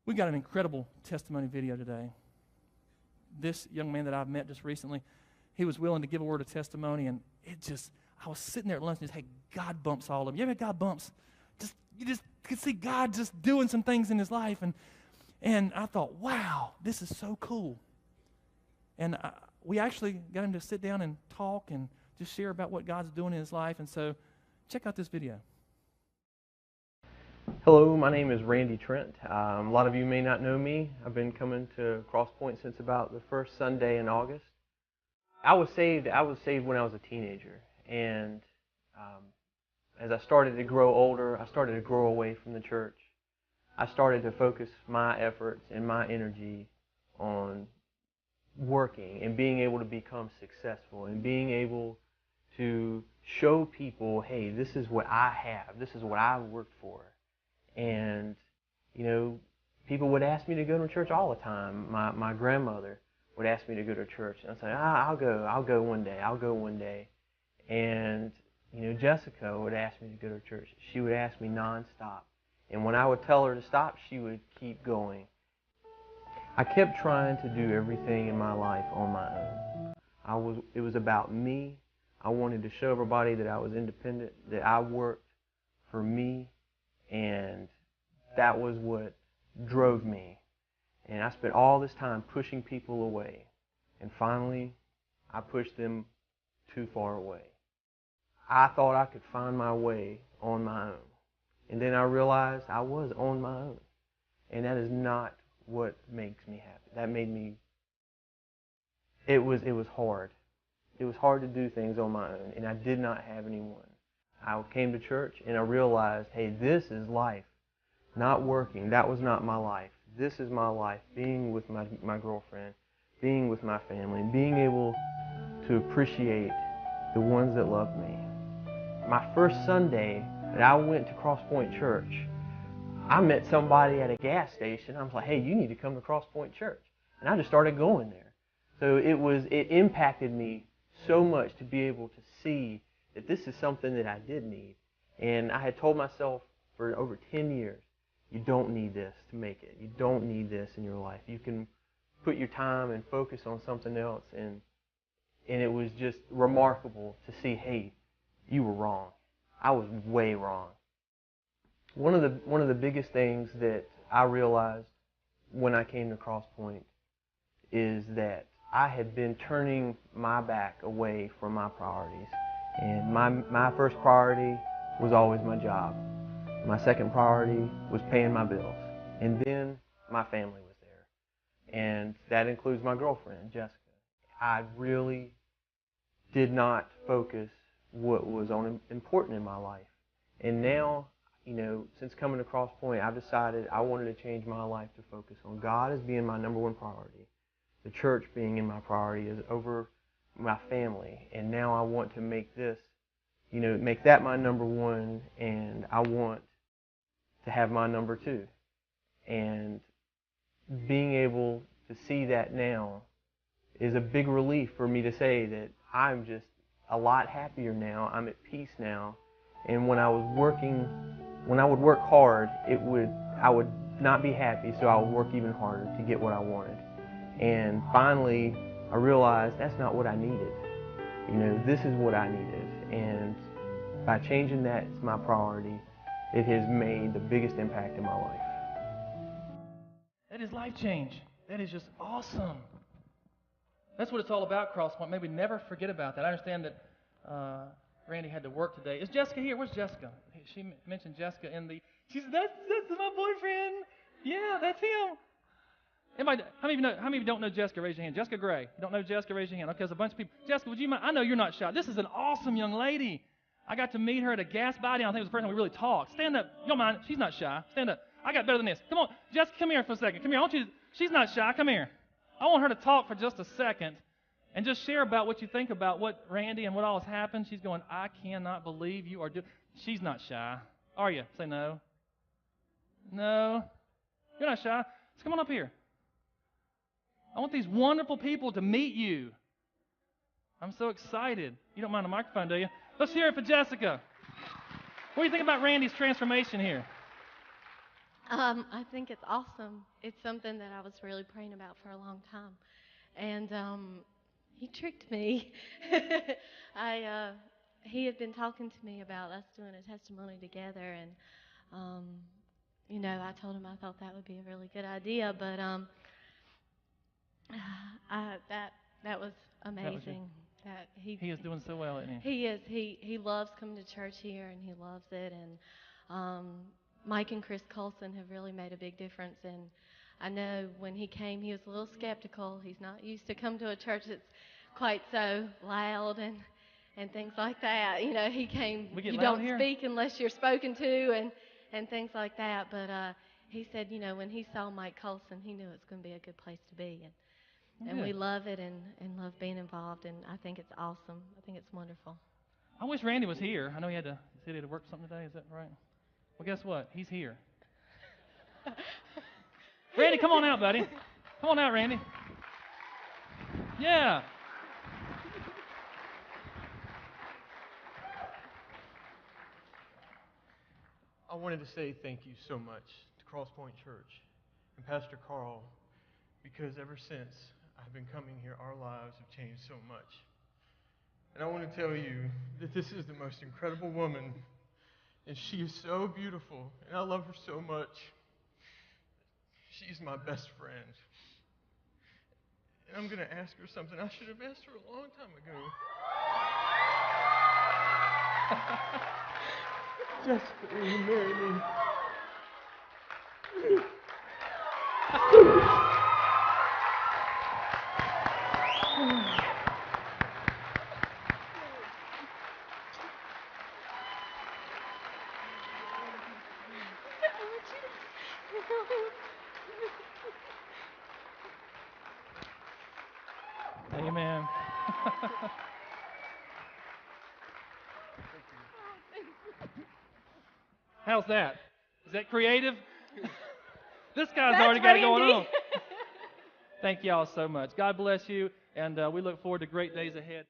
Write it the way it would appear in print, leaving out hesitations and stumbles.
We got an incredible testimony video today. This young man that I've met just recently, he was willing to give a word of testimony, and I was sitting there at lunch and just, hey, God bumps all of them. You ever had God bumps? You just could see God just doing some things in his life, and I thought, wow, this is so cool. And we actually got him to sit down and talk and just share about what God's doing in his life, and so check out this video. Hello, my name is Randy Trent. A lot of you may not know me. I've been coming to Crosspoint since about the first Sunday in August. I was saved when I was a teenager, and as I started to grow older, I started to grow away from the church. I started to focus my efforts and my energy on working and being able to become successful and being able to show people, hey, this is what I have, this is what I worked for. And, people would ask me to go to church all the time. My grandmother would ask me to go to church, and I'd say, I'll go one day. And, Jessica would ask me to go to church. She would ask me nonstop. And when I would tell her to stop, she would keep going. I kept trying to do everything in my life on my own. It was about me. I wanted to show everybody that I was independent, that I worked for me, and that was what drove me. And I spent all this time pushing people away. And finally, I pushed them too far away. I thought I could find my way on my own. And then I realized I was on my own. And that is not what makes me happy. That made me, it was hard. It was hard to do things on my own, and I did not have anyone. I came to church and I realized, hey, this is life. Not working, that was not my life. This is my life, being with my girlfriend, being with my family, being able to appreciate the ones that love me. My first Sunday that I went to Crosspoint Church, I met somebody at a gas station. I was like, hey, you need to come to Crosspoint Church. And I just started going there. So it impacted me so much to be able to see that this is something that I did need. And I had told myself for over 10 years, you don't need this to make it. You don't need this in your life. You can put your time and focus on something else. And it was just remarkable to see, hey, you were wrong. I was way wrong. One of the biggest things that I realized when I came to Crosspoint is that I had been turning my back away from my priorities. And my first priority was always my job. My second priority was paying my bills. And then my family was there. And that includes my girlfriend, Jessica. I really did not focus what was important in my life. And now, since coming to Crosspoint, I've decided I wanted to change my life to focus on God as being my number one priority. The church being in my priority is over my family. And now I want to make this, make that my number one, and I want to have my number two. And being able to see that now is a big relief for me to say that I'm just a lot happier now. I'm at peace now. And when I would work hard, I would not be happy, so I would work even harder to get what I wanted. And finally, I realized that's not what I needed. This is what I needed. And by changing that as my priority, it has made the biggest impact in my life. That is life change. That is just awesome. That's what it's all about, Crosspoint. Maybe never forget about that. I understand that Randy had to work today. Is Jessica here? Where's Jessica? She mentioned Jessica she said, that's my boyfriend. Yeah, that's him. How many of you don't know Jessica? Raise your hand. Jessica Gray. You don't know Jessica? Raise your hand. Okay, there's a bunch of people. Jessica, would you mind? I know you're not shy. This is an awesome young lady. I got to meet her at a gas buy down. I think it was the first time we really talked. Stand up. You don't mind. She's not shy. Stand up. I got better than this. Come on. Jessica, come here for a second. Come here. She's not shy. Come here. I want her to talk for just a second and just share about what you think about what Randy and what all has happened. She's going, I cannot believe you are doing. She's not shy. Are you? Say no. No. You're not shy. Just come on up here. I want these wonderful people to meet you. I'm so excited. You don't mind the microphone, do you? Let's hear it for Jessica. What do you think about Randy's transformation here? I think it's awesome. It's something that I was really praying about for a long time, and he tricked me. I He had been talking to me about us doing a testimony together, and um, I told him I thought that would be a really good idea, but I that was That was your, amazing. That he is doing so well, isn't he? he is. He loves coming to church here, and he loves it. And Mike and Chris Colson have really made a big difference. And I know when he came, he was a little skeptical. He's not used to come to a church that's quite so loud and things like that. He came. We get You loud don't here? speak unless you're spoken to, and things like that. But he said, when he saw Mike Colson, he knew it's going to be a good place to be. And we Good. love it and love being involved, and I think it's awesome. I think it's wonderful. I wish Randy was here. I know he said he had to work something today. Is that right? Well, guess what? He's here. Randy, come on out, buddy. Come on out, Randy. Yeah. I wanted to say thank you so much to Crosspoint Church and Pastor Carl, because ever since I've been coming here, our lives have changed so much. And I want to tell you that this is the most incredible woman, and she is so beautiful, and I love her so much. She's my best friend. And I'm going to ask her something I should have asked her a long time ago. Jessica, will you marry me? Amen. How's that? Is that creative? This guy's That's already got it going Randy. on. Thank y'all so much. God bless you, and we look forward to great days ahead.